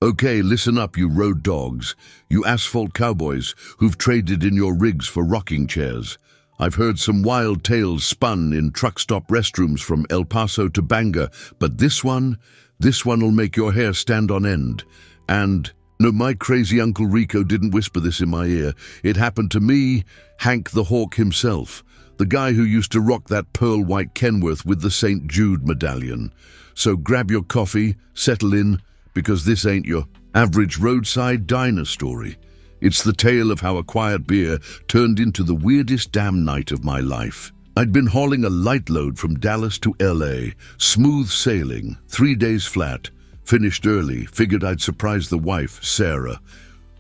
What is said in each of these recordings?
Okay, listen up, you road dogs, you asphalt cowboys who've traded in your rigs for rocking chairs. I've heard some wild tales spun in truck stop restrooms from El Paso to Bangor, but this one'll make your hair stand on end. And no, my crazy Uncle Rico didn't whisper this in my ear. It happened to me, Hank the Hawk himself, the guy who used to rock that pearl-white Kenworth with the St. Jude medallion. So grab your coffee, settle in, because this ain't your average roadside diner story. It's the tale of how a quiet beer turned into the weirdest damn night of my life. I'd been hauling a light load from Dallas to LA, smooth sailing, 3 days flat, finished early, figured I'd surprise the wife, Sarah.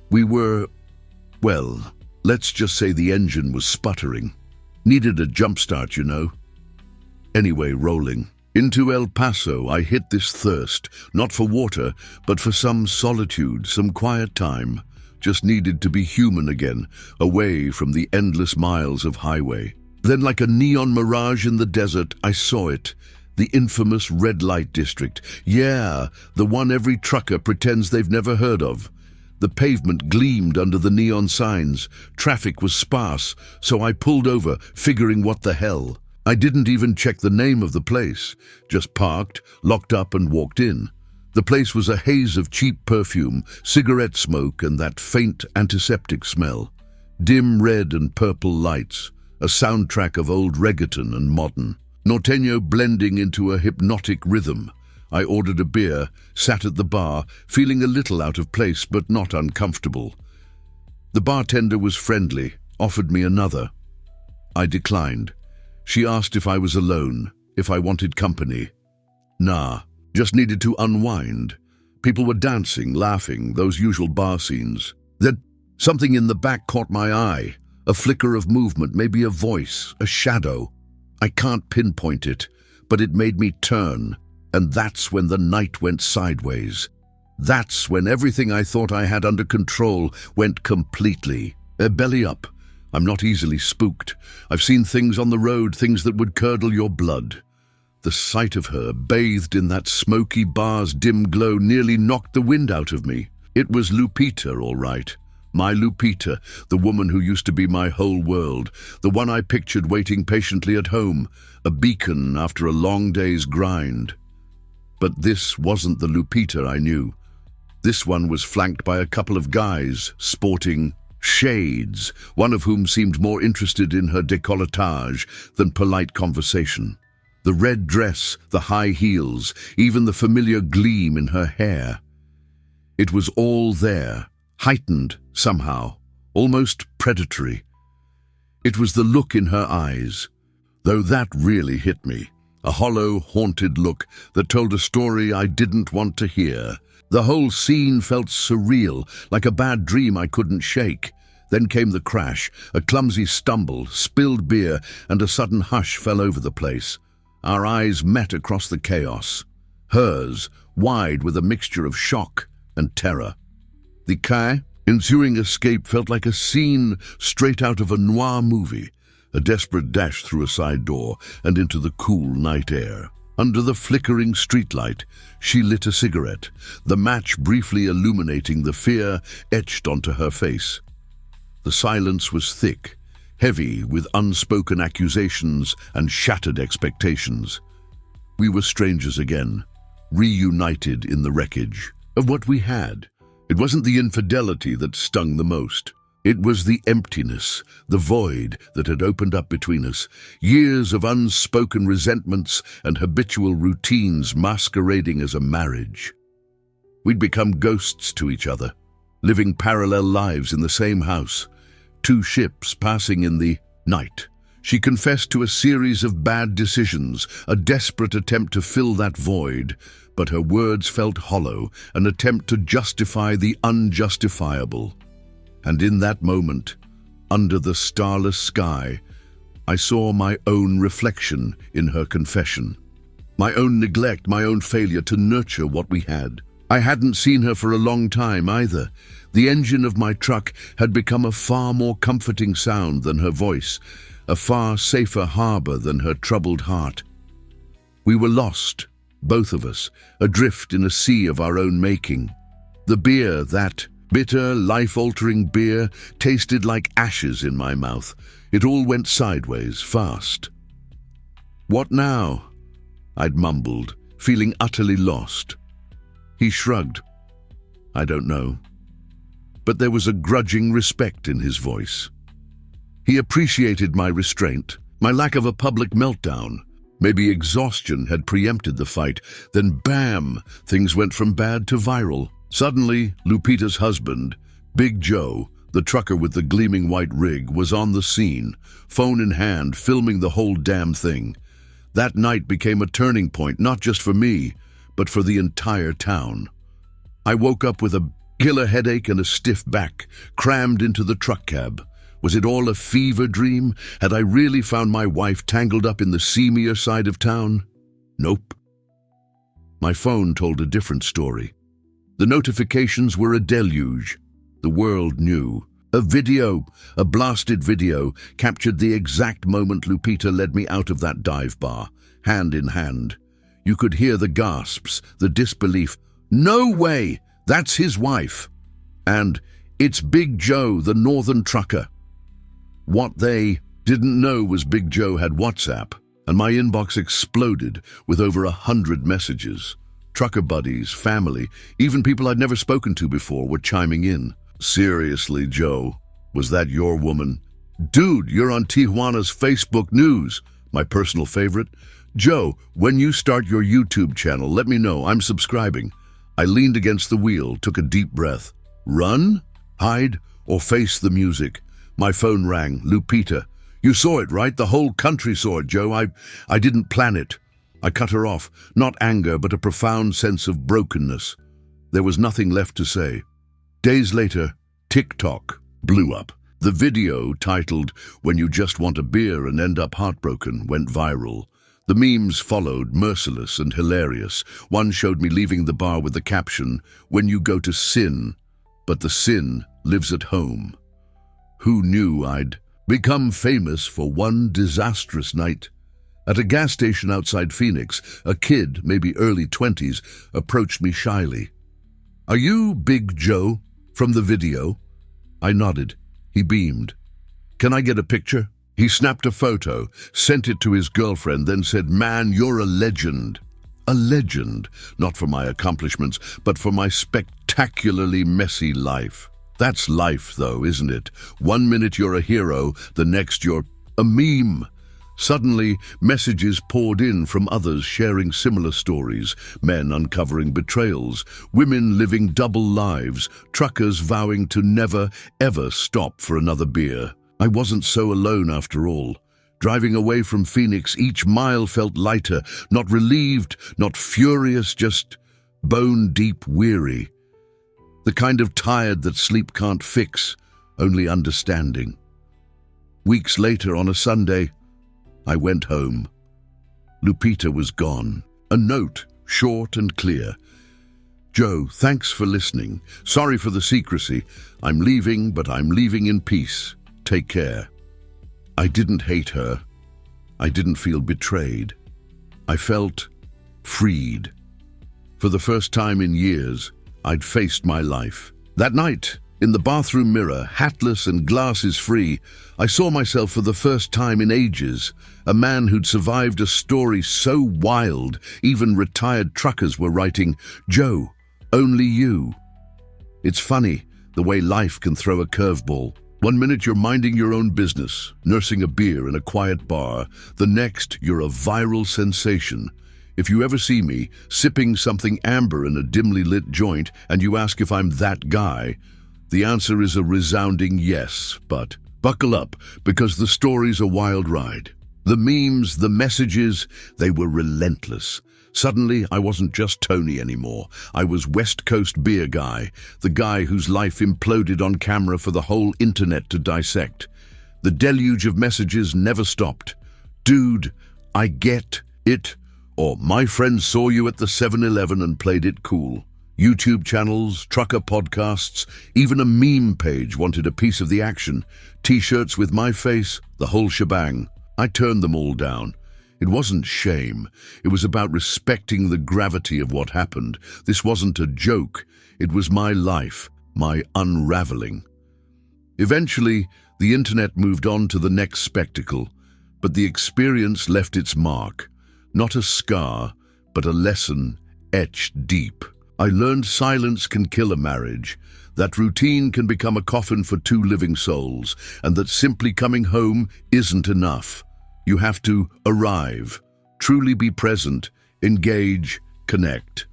We were, well, let's just say the engine was sputtering. Needed a jump start, you know. Anyway, rolling. Into El Paso, I hit this thirst, not for water, but for some solitude, some quiet time. Just needed to be human again, away from the endless miles of highway. Then, like a neon mirage in the desert, I saw it. The infamous red light district. Yeah, the one every trucker pretends they've never heard of. The pavement gleamed under the neon signs. Traffic was sparse, so I pulled over, figuring what the hell. I didn't even check the name of the place, just parked, locked up and walked in. The place was a haze of cheap perfume, cigarette smoke and that faint antiseptic smell. Dim red and purple lights, a soundtrack of old reggaeton and modern. Norteño blending into a hypnotic rhythm. I ordered a beer, sat at the bar, feeling a little out of place but not uncomfortable. The bartender was friendly, offered me another. I declined. She asked if I was alone, if I wanted company. Nah, just needed to unwind. People were dancing, laughing, those usual bar scenes. Then something in the back caught my eye, a flicker of movement, maybe a voice, a shadow. I can't pinpoint it, but it made me turn, and that's when the night went sideways. That's when everything I thought I had under control went completely. Belly up. I'm not easily spooked. I've seen things on the road, things that would curdle your blood. The sight of her, bathed in that smoky bar's dim glow, nearly knocked the wind out of me. It was Lupita, all right. My Lupita, the woman who used to be my whole world, the one I pictured waiting patiently at home, a beacon after a long day's grind. But this wasn't the Lupita I knew. This one was flanked by a couple of guys, sporting shades, one of whom seemed more interested in her décolletage than polite conversation. The red dress, the high heels, even the familiar gleam in her hair. It was all there, heightened somehow, almost predatory. It was the look in her eyes, though that really hit me. A hollow, haunted look that told a story I didn't want to hear. The whole scene felt surreal, like a bad dream I couldn't shake. Then came the crash, a clumsy stumble, spilled beer, and a sudden hush fell over the place. Our eyes met across the chaos. Hers, wide with a mixture of shock and terror. The ensuing escape felt like a scene straight out of a noir movie. A desperate dash through a side door and into the cool night air. Under the flickering streetlight, she lit a cigarette, the match briefly illuminating the fear etched onto her face. The silence was thick, heavy with unspoken accusations and shattered expectations. We were strangers again, reunited in the wreckage of what we had. It wasn't the infidelity that stung the most. It was the emptiness, the void that had opened up between us, years of unspoken resentments and habitual routines masquerading as a marriage. We'd become ghosts to each other, living parallel lives in the same house, two ships passing in the night. She confessed to a series of bad decisions, a desperate attempt to fill that void, but her words felt hollow, an attempt to justify the unjustifiable. And in that moment, under the starless sky, I saw my own reflection in her confession. My own neglect, my own failure to nurture what we had. I hadn't seen her for a long time either. The engine of my truck had become a far more comforting sound than her voice, a far safer harbor than her troubled heart. We were lost, both of us, adrift in a sea of our own making. The beer, that bitter, life-altering beer, tasted like ashes in my mouth. It all went sideways, fast. "What now?" I'd mumbled, feeling utterly lost. He shrugged. "I don't know." But there was a grudging respect in his voice. He appreciated my restraint, my lack of a public meltdown. Maybe exhaustion had preempted the fight. Then bam, things went from bad to viral. Suddenly, Lupita's husband, Big Joe, the trucker with the gleaming white rig, was on the scene, phone in hand, filming the whole damn thing. That night became a turning point, not just for me, but for the entire town. I woke up with a killer headache and a stiff back, crammed into the truck cab. Was it all a fever dream? Had I really found my wife tangled up in the seamier side of town? Nope. My phone told a different story. The notifications were a deluge. The world knew. A video, a blasted video, captured the exact moment Lupita led me out of that dive bar, hand in hand. You could hear the gasps, the disbelief. "No way! That's his wife!" And, "It's Big Joe, the northern trucker." What they didn't know was Big Joe had WhatsApp, and my inbox exploded with over 100 messages. Trucker buddies, family, even people I'd never spoken to before were chiming in. "Seriously, Joe, was that your woman?" "Dude, you're on Tijuana's Facebook News," my personal favorite. "Joe, when you start your YouTube channel, let me know. I'm subscribing." I leaned against the wheel, took a deep breath. Run? Hide? Or face the music? My phone rang. "Lupita. You saw it, right? The whole country saw it, Joe. I didn't plan it." I cut her off, not anger, but a profound sense of brokenness. There was nothing left to say. Days later, TikTok blew up. The video, titled "When You Just Want a Beer and End Up Heartbroken," went viral. The memes followed, merciless and hilarious. One showed me leaving the bar with the caption, "When you go to sin, but the sin lives at home." Who knew I'd become famous for one disastrous night? At a gas station outside Phoenix, a kid, maybe early 20s, approached me shyly. "Are you Big Joe from the video?" I nodded. He beamed. "Can I get a picture?" He snapped a photo, sent it to his girlfriend, then said, "Man, you're a legend." A legend, not for my accomplishments, but for my spectacularly messy life. That's life, though, isn't it? One minute you're a hero, the next you're a meme. Suddenly, messages poured in from others sharing similar stories, men uncovering betrayals, women living double lives, truckers vowing to never, ever stop for another beer. I wasn't so alone after all. Driving away from Phoenix, each mile felt lighter, not relieved, not furious, just bone-deep weary. The kind of tired that sleep can't fix, only understanding. Weeks later, on a Sunday, I went home. Lupita was gone. A note, short and clear. "Joe, thanks for listening. Sorry for the secrecy. I'm leaving, but I'm leaving in peace. Take care." I didn't hate her. I didn't feel betrayed. I felt freed. For the first time in years, I'd faced my life. That night, in the bathroom mirror, hatless and glasses free, I saw myself for the first time in ages, a man who'd survived a story so wild, even retired truckers were writing, "Joe, only you." It's funny, the way life can throw a curveball. One minute you're minding your own business, nursing a beer in a quiet bar. The next, you're a viral sensation. If you ever see me sipping something amber in a dimly lit joint and you ask if I'm that guy, the answer is a resounding yes, but buckle up, because the story's a wild ride. The memes, the messages, they were relentless. Suddenly, I wasn't just Tony anymore. I was West Coast beer guy, the guy whose life imploded on camera for the whole internet to dissect. The deluge of messages never stopped. "Dude, I get it," or "My friend saw you at the 7-Eleven and played it cool." YouTube channels, trucker podcasts, even a meme page wanted a piece of the action. T-shirts with my face, the whole shebang. I turned them all down. It wasn't shame. It was about respecting the gravity of what happened. This wasn't a joke. It was my life, my unraveling. Eventually, the internet moved on to the next spectacle, but the experience left its mark. Not a scar, but a lesson etched deep. I learned silence can kill a marriage, that routine can become a coffin for two living souls, and that simply coming home isn't enough. You have to arrive, truly be present, engage, connect.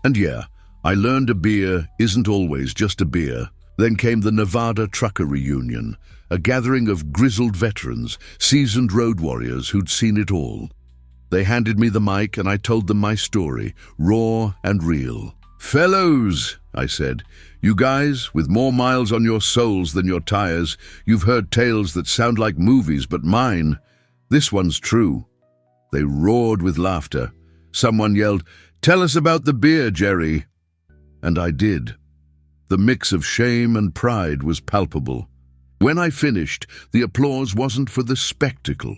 And yeah, I learned a beer isn't always just a beer. Then came the Nevada Trucker Reunion, a gathering of grizzled veterans, seasoned road warriors who'd seen it all. They handed me the mic and I told them my story, raw and real. "Fellows," I said, "you guys, with more miles on your souls than your tires, you've heard tales that sound like movies, but mine, this one's true." They roared with laughter. Someone yelled, "Tell us about the beer, Jerry." And I did. The mix of shame and pride was palpable. When I finished, the applause wasn't for the spectacle,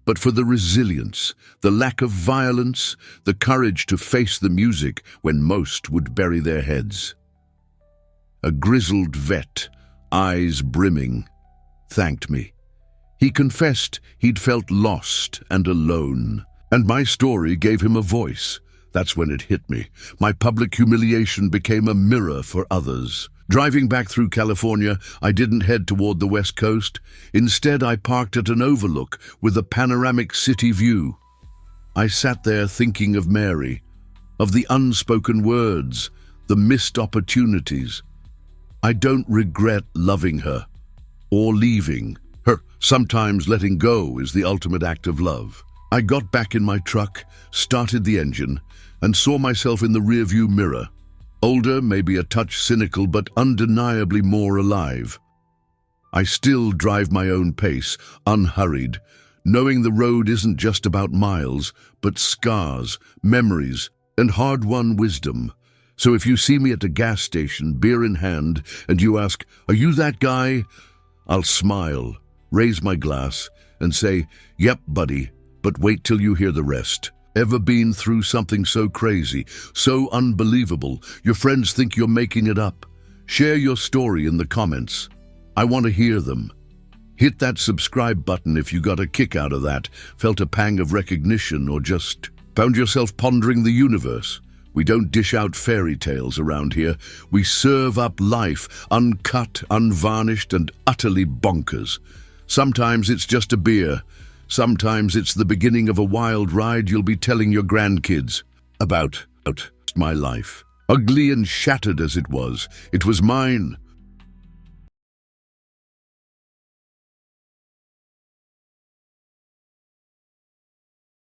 but for the resilience, the lack of violence, the courage to face the music when most would bury their heads. A grizzled vet, eyes brimming, thanked me. He confessed he'd felt lost and alone, and my story gave him a voice. That's when it hit me. My public humiliation became a mirror for others. Driving back through California, I didn't head toward the West Coast. Instead, I parked at an overlook with a panoramic city view. I sat there thinking of Mary, of the unspoken words, the missed opportunities. I don't regret loving her or leaving her. Sometimes letting go is the ultimate act of love. I got back in my truck, started the engine, and saw myself in the rearview mirror. Older, maybe a touch cynical, but undeniably more alive. I still drive my own pace, unhurried, knowing the road isn't just about miles, but scars, memories, and hard-won wisdom. So if you see me at a gas station, beer in hand, and you ask, "Are you that guy?" I'll smile, raise my glass, and say, "Yep, buddy, but wait till you hear the rest." Ever been through something so crazy, so unbelievable, your friends think you're making it up? Share your story in the comments. I want to hear them. Hit that subscribe button if you got a kick out of that, felt a pang of recognition, or just found yourself pondering the universe. We don't dish out fairy tales around here. We serve up life, uncut, unvarnished, and utterly bonkers. Sometimes it's just a beer. Sometimes it's the beginning of a wild ride you'll be telling your grandkids about my life. Ugly and shattered as it was mine.